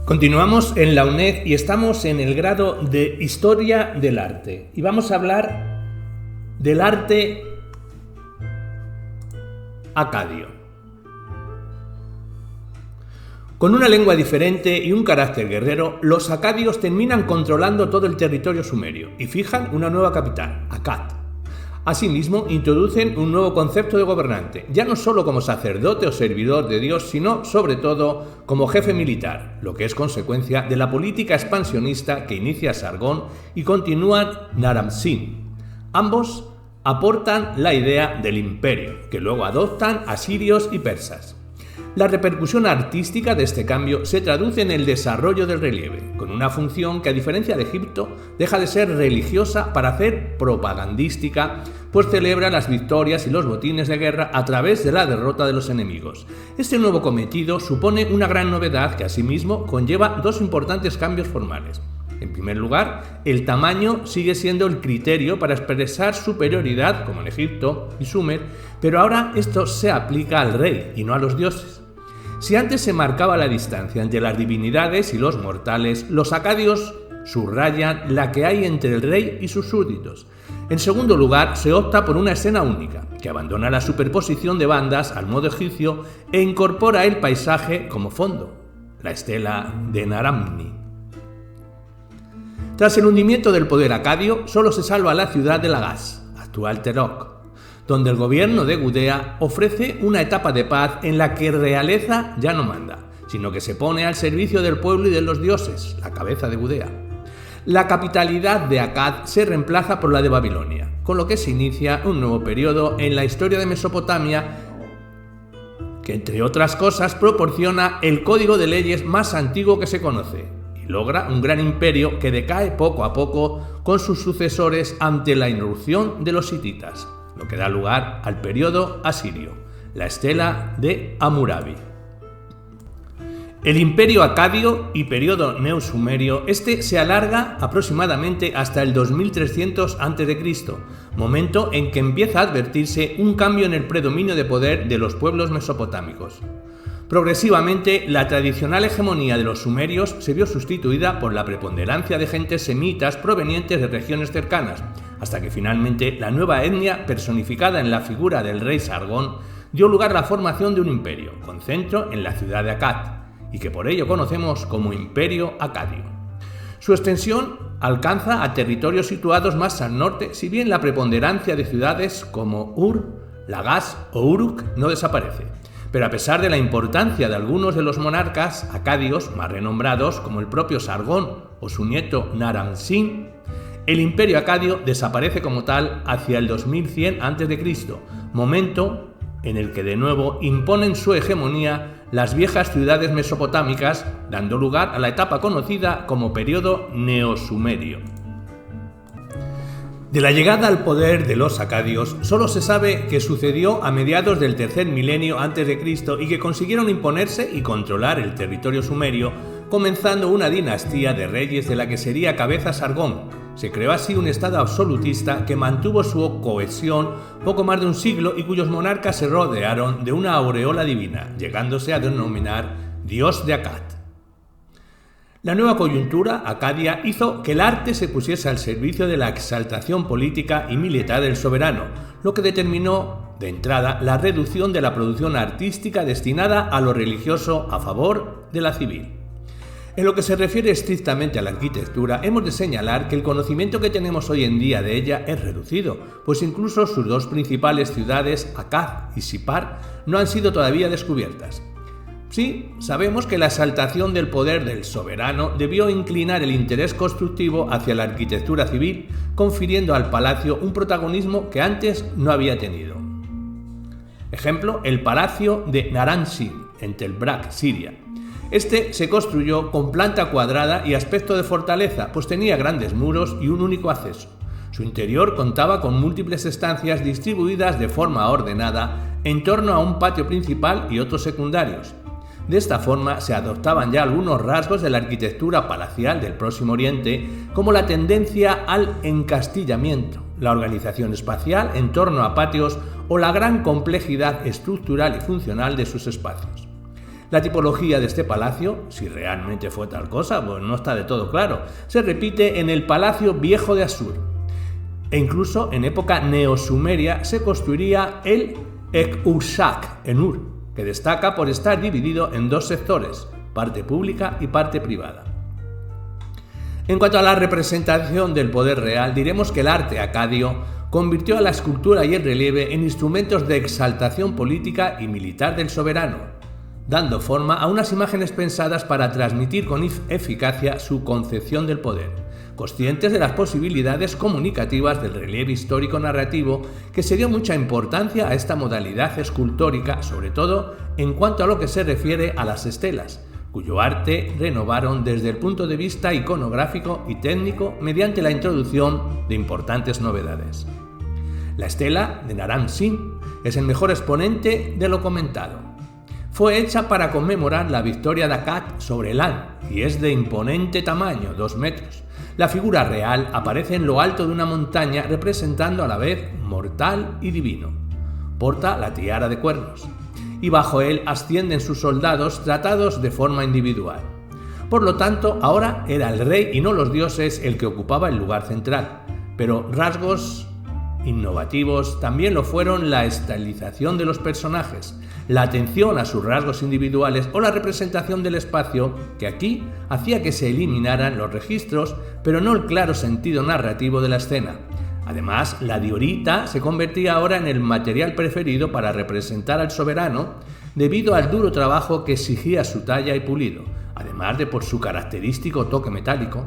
Continuamos en la UNED y estamos en el grado de Historia del Arte. Y vamos a hablar del arte acadio. Con una lengua diferente y un carácter guerrero, los acadios terminan controlando todo el territorio sumerio y fijan una nueva capital, Akkad. Asimismo, introducen un nuevo concepto de gobernante, ya no solo como sacerdote o servidor de Dios, sino, sobre todo, como jefe militar, lo que es consecuencia de la política expansionista que inicia Sargón y continúan Naram-Sin. Ambos aportan la idea del imperio, que luego adoptan asirios y persas. La repercusión artística de este cambio se traduce en el desarrollo del relieve, con una función que, a diferencia de Egipto, deja de ser religiosa para hacer propagandística, pues celebra las victorias y los botines de guerra a través de la derrota de los enemigos. Este nuevo cometido supone una gran novedad que, asimismo, conlleva dos importantes cambios formales. En primer lugar, el tamaño sigue siendo el criterio para expresar superioridad, como en Egipto y Sumer, pero ahora esto se aplica al rey y no a los dioses. Si antes se marcaba la distancia entre las divinidades y los mortales, los acadios subrayan la que hay entre el rey y sus súbditos. En segundo lugar, se opta por una escena única, que abandona la superposición de bandas al modo egipcio e incorpora el paisaje como fondo, la estela de Naramni. Tras el hundimiento del poder acadio, solo se salva la ciudad de Lagash, actual Terok, donde el gobierno de Gudea ofrece una etapa de paz en la que realeza ya no manda, sino que se pone al servicio del pueblo y de los dioses, la cabeza de Gudea. La capitalidad de Akkad se reemplaza por la de Babilonia, con lo que se inicia un nuevo periodo en la historia de Mesopotamia que, entre otras cosas, proporciona el código de leyes más antiguo que se conoce y logra un gran imperio que decae poco a poco con sus sucesores ante la irrupción de los hititas, lo que da lugar al periodo asirio, la estela de Hammurabi. El imperio acadio y periodo neosumerio, se alarga aproximadamente hasta el 2300 a.C., momento en que empieza a advertirse un cambio en el predominio de poder de los pueblos mesopotámicos. Progresivamente, la tradicional hegemonía de los sumerios se vio sustituida por la preponderancia de gentes semitas provenientes de regiones cercanas, hasta que finalmente la nueva etnia, personificada en la figura del rey Sargón, dio lugar a la formación de un imperio, con centro en la ciudad de Akkad, y que por ello conocemos como Imperio Acadio. Su extensión alcanza a territorios situados más al norte, si bien la preponderancia de ciudades como Ur, Lagash o Uruk no desaparece. Pero a pesar de la importancia de algunos de los monarcas acadios más renombrados, como el propio Sargón o su nieto Naram-Sin, el imperio acadio desaparece como tal hacia el 2100 a.C., momento en el que de nuevo imponen su hegemonía las viejas ciudades mesopotámicas, dando lugar a la etapa conocida como periodo neosumerio. De la llegada al poder de los acadios, solo se sabe que sucedió a mediados del tercer milenio a.C. y que consiguieron imponerse y controlar el territorio sumerio, comenzando una dinastía de reyes de la que sería cabeza Sargón. Se creó así un estado absolutista que mantuvo su cohesión poco más de un siglo y cuyos monarcas se rodearon de una aureola divina, llegándose a denominar Dios de Akkad. La nueva coyuntura acadia hizo que el arte se pusiese al servicio de la exaltación política y militar del soberano, lo que determinó, de entrada, la reducción de la producción artística destinada a lo religioso a favor de la civil. En lo que se refiere estrictamente a la arquitectura, hemos de señalar que el conocimiento que tenemos hoy en día de ella es reducido, pues incluso sus dos principales ciudades, Akkad y Sippar, no han sido todavía descubiertas. Sí, sabemos que la exaltación del poder del soberano debió inclinar el interés constructivo hacia la arquitectura civil, confiriendo al palacio un protagonismo que antes no había tenido. Ejemplo, el palacio de Naram-Sin, en Tel Brak, Siria. Este se construyó con planta cuadrada y aspecto de fortaleza, pues tenía grandes muros y un único acceso. Su interior contaba con múltiples estancias distribuidas de forma ordenada en torno a un patio principal y otros secundarios. De esta forma se adoptaban ya algunos rasgos de la arquitectura palacial del Próximo Oriente, como la tendencia al encastillamiento, la organización espacial en torno a patios o la gran complejidad estructural y funcional de sus espacios. La tipología de este palacio, si realmente fue tal cosa, pues no está de todo claro, se repite en el Palacio Viejo de Asur. E incluso en época neosumeria se construiría el Ek-Urshak en Ur, que destaca por estar dividido en dos sectores, parte pública y parte privada. En cuanto a la representación del poder real, diremos que el arte acadio convirtió a la escultura y el relieve en instrumentos de exaltación política y militar del soberano, dando forma a unas imágenes pensadas para transmitir con eficacia su concepción del poder, conscientes de las posibilidades comunicativas del relieve histórico narrativo, que se dio mucha importancia a esta modalidad escultórica, sobre todo en cuanto a lo que se refiere a las estelas, cuyo arte renovaron desde el punto de vista iconográfico y técnico mediante la introducción de importantes novedades. La estela de Naram Sin es el mejor exponente de lo comentado. Fue hecha para conmemorar la victoria de Akkad sobre Elam y es de imponente tamaño, 2 metros. La figura real aparece en lo alto de una montaña representando a la vez mortal y divino. Porta la tiara de cuernos y bajo él ascienden sus soldados tratados de forma individual. Por lo tanto, ahora era el rey y no los dioses el que ocupaba el lugar central, pero rasgos innovativos también lo fueron la estilización de los personajes, la atención a sus rasgos individuales o la representación del espacio, que aquí hacía que se eliminaran los registros, pero no el claro sentido narrativo de la escena. Además, la diorita se convertía ahora en el material preferido para representar al soberano debido al duro trabajo que exigía su talla y pulido, además de por su característico toque metálico.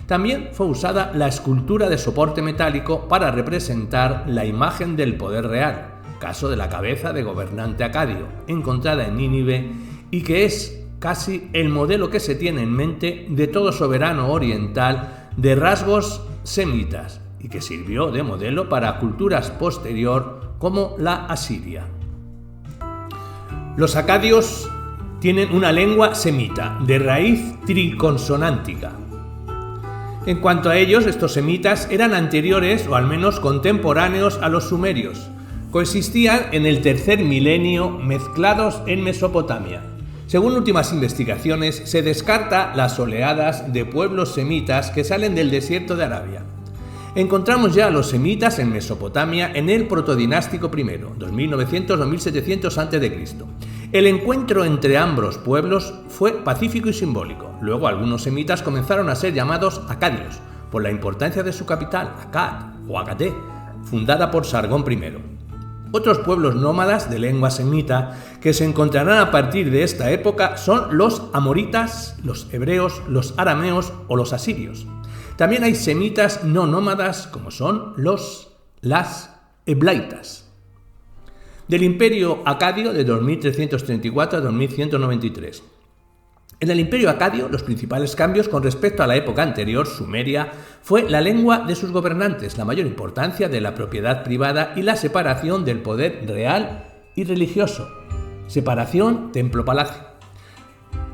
También fue usada la escultura de soporte metálico para representar la imagen del poder real, caso de la cabeza de gobernante acadio, encontrada en Nínive y que es casi el modelo que se tiene en mente de todo soberano oriental de rasgos semitas, y que sirvió de modelo para culturas posterior como la asiria. Los acadios tienen una lengua semita, de raíz triconsonántica. En cuanto a ellos, estos semitas eran anteriores o al menos contemporáneos a los sumerios. Coexistían en el tercer milenio mezclados en Mesopotamia. Según últimas investigaciones, se descarta las oleadas de pueblos semitas que salen del desierto de Arabia. Encontramos ya a los semitas en Mesopotamia en el protodinástico I, 2900-2700 a.C. El encuentro entre ambos pueblos fue pacífico y simbólico. Luego algunos semitas comenzaron a ser llamados acadios, por la importancia de su capital, Akkad o Agaté, fundada por Sargón I. Otros pueblos nómadas de lengua semita que se encontrarán a partir de esta época son los amoritas, los hebreos, los arameos o los asirios. También hay semitas no nómadas como son las eblaitas. Del Imperio Acadio de 2334 a 2193. En el Imperio Acadio, los principales cambios con respecto a la época anterior, sumeria, fue la lengua de sus gobernantes, la mayor importancia de la propiedad privada y la separación del poder real y religioso. Separación templo-palacio.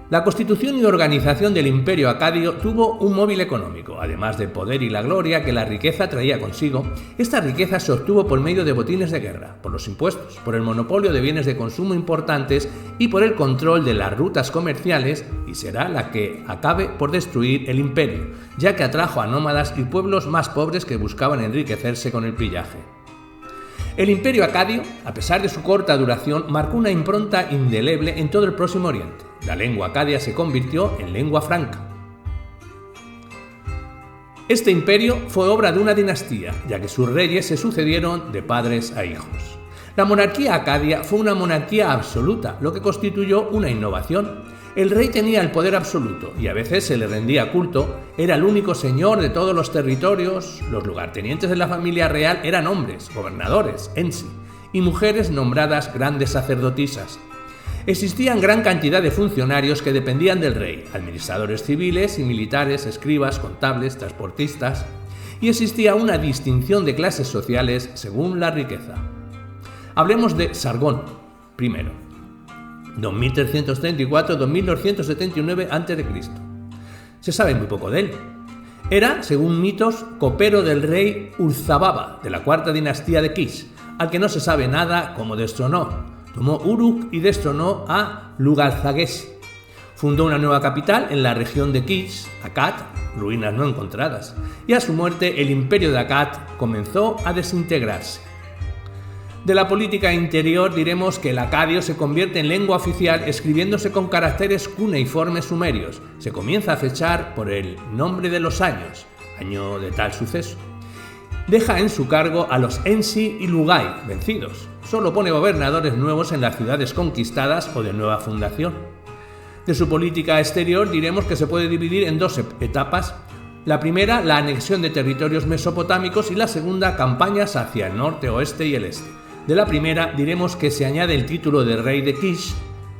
La constitución y organización del Imperio Acadio tuvo un móvil económico. Además del poder y la gloria que la riqueza traía consigo, esta riqueza se obtuvo por medio de botines de guerra, por los impuestos, por el monopolio de bienes de consumo importantes y por el control de las rutas comerciales, y será la que acabe por destruir el imperio, ya que atrajo a nómadas y pueblos más pobres que buscaban enriquecerse con el pillaje. El Imperio Acadio, a pesar de su corta duración, marcó una impronta indeleble en todo el Próximo Oriente. La lengua acadia se convirtió en lengua franca. Este imperio fue obra de una dinastía, ya que sus reyes se sucedieron de padres a hijos. La monarquía acadia fue una monarquía absoluta, lo que constituyó una innovación. El rey tenía el poder absoluto y a veces se le rendía culto, era el único señor de todos los territorios, los lugartenientes de la familia real eran hombres, gobernadores, ensi, y mujeres nombradas grandes sacerdotisas. Existían gran cantidad de funcionarios que dependían del rey, administradores civiles y militares, escribas, contables, transportistas, y existía una distinción de clases sociales según la riqueza. Hablemos de Sargón I, 2334-2979 a.C. Se sabe muy poco de él. Era, según mitos, copero del rey Urzababa, de la cuarta dinastía de Kish, al que no se sabe nada cómo destronó. Tomó Uruk y destronó a Lugalzaguesi. Fundó una nueva capital en la región de Kish, Akkad, ruinas no encontradas, y a su muerte el imperio de Akkad comenzó a desintegrarse. De la política interior diremos que el acadio se convierte en lengua oficial escribiéndose con caracteres cuneiformes sumerios. Se comienza a fechar por el nombre de los años, año de tal suceso. Deja en su cargo a los Ensi y Lugai, vencidos. Solo pone gobernadores nuevos en las ciudades conquistadas o de nueva fundación. De su política exterior diremos que se puede dividir en dos etapas. La primera, la anexión de territorios mesopotámicos, y la segunda, campañas hacia el norte, oeste y el este. De la primera diremos que se añade el título de rey de Kish,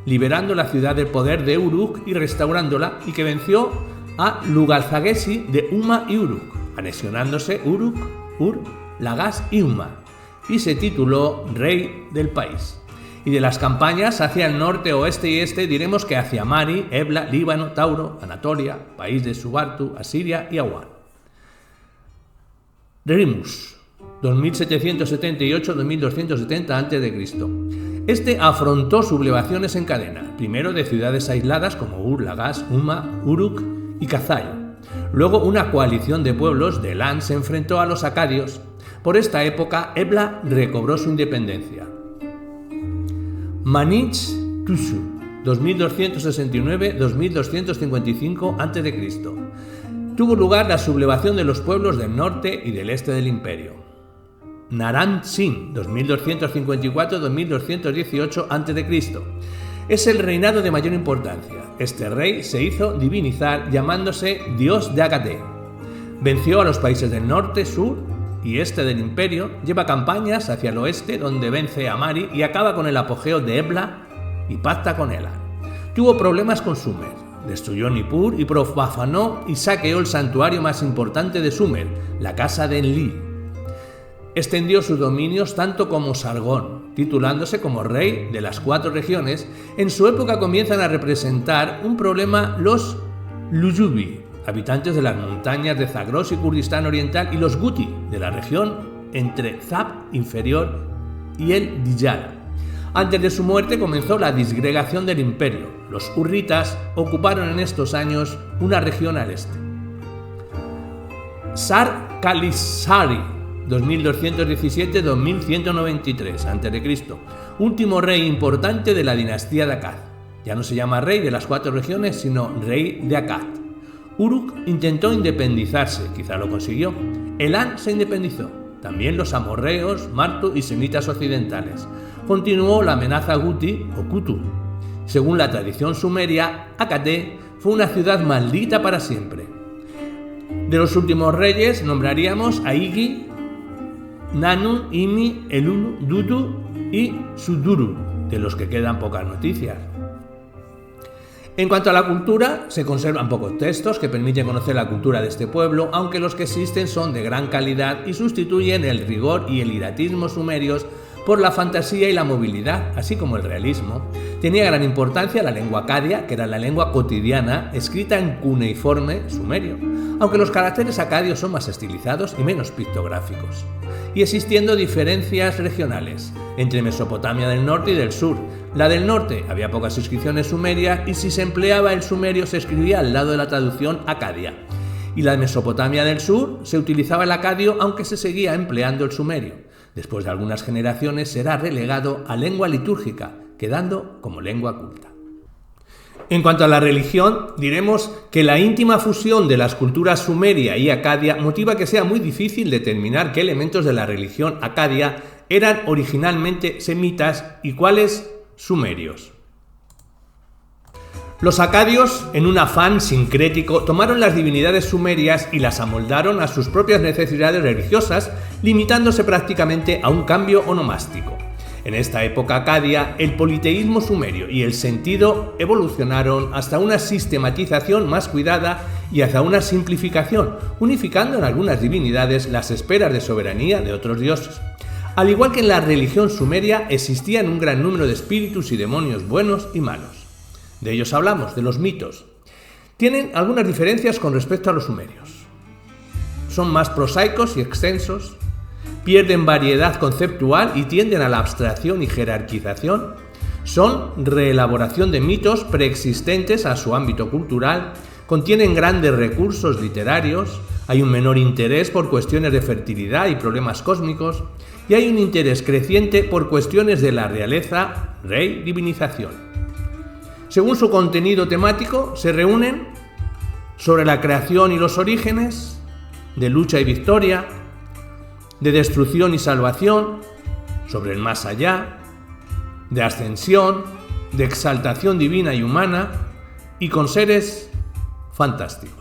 liberando la ciudad del poder de Uruk y restaurándola, y que venció a Lugalzaguesi de Umma y Uruk, anexionándose Uruk, Ur, Lagash y Umma, y se tituló rey del país. Y de las campañas hacia el norte, oeste y este diremos que hacia Mari, Ebla, Líbano, Tauro, Anatolia, país de Subartu, Asiria y Awan. Remus, 2778-2270 a.C. Este afrontó sublevaciones en cadena, primero de ciudades aisladas como Ur, Lagash, Umma, Uruk y Kazayo. Luego una coalición de pueblos de Elam se enfrentó a los acadios. Por esta época, Ebla recobró su independencia. Manich Tushu, 2269-2255 a.C. Tuvo lugar la sublevación de los pueblos del norte y del este del imperio. Naram Sin, 2254-2218 a.C. Es el reinado de mayor importancia. Este rey se hizo divinizar llamándose Dios de Agade. Venció a los países del norte, sur y este del imperio, lleva campañas hacia el oeste donde vence a Mari y acaba con el apogeo de Ebla y pacta con Elam. Tuvo problemas con Sumer, destruyó Nippur y profanó y saqueó el santuario más importante de Sumer, la casa de Enlil. Extendió sus dominios tanto como Sargón, titulándose como rey de las 4 regiones. En su época comienzan a representar un problema los Luyubi, habitantes de las montañas de Zagros y Kurdistán Oriental, y los Guti, de la región entre Zab inferior y el Diyala. Antes de su muerte comenzó la disgregación del imperio. Los hurritas ocuparon en estos años una región al este. Sar-Kalisari, 2217-2193 a.C., último rey importante de la dinastía de Akkad. Ya no se llama rey de las 4 regiones, sino rey de Akkad. Uruk intentó independizarse, quizá lo consiguió. Elam se independizó, también los amorreos, Martu y semitas occidentales. Continuó la amenaza Guti o Kutu. Según la tradición sumeria, Akkad fue una ciudad maldita para siempre. De los últimos reyes nombraríamos a Igi, Nanun, Imi, Elulu, Dudu y Suduru, de los que quedan pocas noticias. En cuanto a la cultura, se conservan pocos textos que permiten conocer la cultura de este pueblo, aunque los que existen son de gran calidad y sustituyen el rigor y el hieratismo sumerios por la fantasía y la movilidad, así como el realismo. Tenía gran importancia la lengua acadia, que era la lengua cotidiana, escrita en cuneiforme sumerio, aunque los caracteres acadios son más estilizados y menos pictográficos, y existiendo diferencias regionales entre Mesopotamia del norte y del sur. La del norte había pocas inscripciones sumerias y si se empleaba el sumerio se escribía al lado de la traducción acadia, y la de Mesopotamia del sur se utilizaba el acadio aunque se seguía empleando el sumerio. Después de algunas generaciones será relegado a lengua litúrgica, quedando como lengua culta. En cuanto a la religión, diremos que la íntima fusión de las culturas sumeria y acadia motiva que sea muy difícil determinar qué elementos de la religión acadia eran originalmente semitas y cuáles sumerios. Los acadios, en un afán sincrético, tomaron las divinidades sumerias y las amoldaron a sus propias necesidades religiosas, limitándose prácticamente a un cambio onomástico. En esta época acadia, el politeísmo sumerio y el sentido evolucionaron hasta una sistematización más cuidada y hacia una simplificación, unificando en algunas divinidades las esferas de soberanía de otros dioses. Al igual que en la religión sumeria, existían un gran número de espíritus y demonios buenos y malos. De ellos hablamos, de los mitos. Tienen algunas diferencias con respecto a los sumerios. Son más prosaicos y extensos, pierden variedad conceptual y tienden a la abstracción y jerarquización. Son reelaboración de mitos preexistentes a su ámbito cultural, contienen grandes recursos literarios, hay un menor interés por cuestiones de fertilidad y problemas cósmicos, y hay un interés creciente por cuestiones de la realeza, rey, divinización. Según su contenido temático, se reúnen sobre la creación y los orígenes, de lucha y victoria, de destrucción y salvación, sobre el más allá, de ascensión, de exaltación divina y humana, y con seres fantásticos.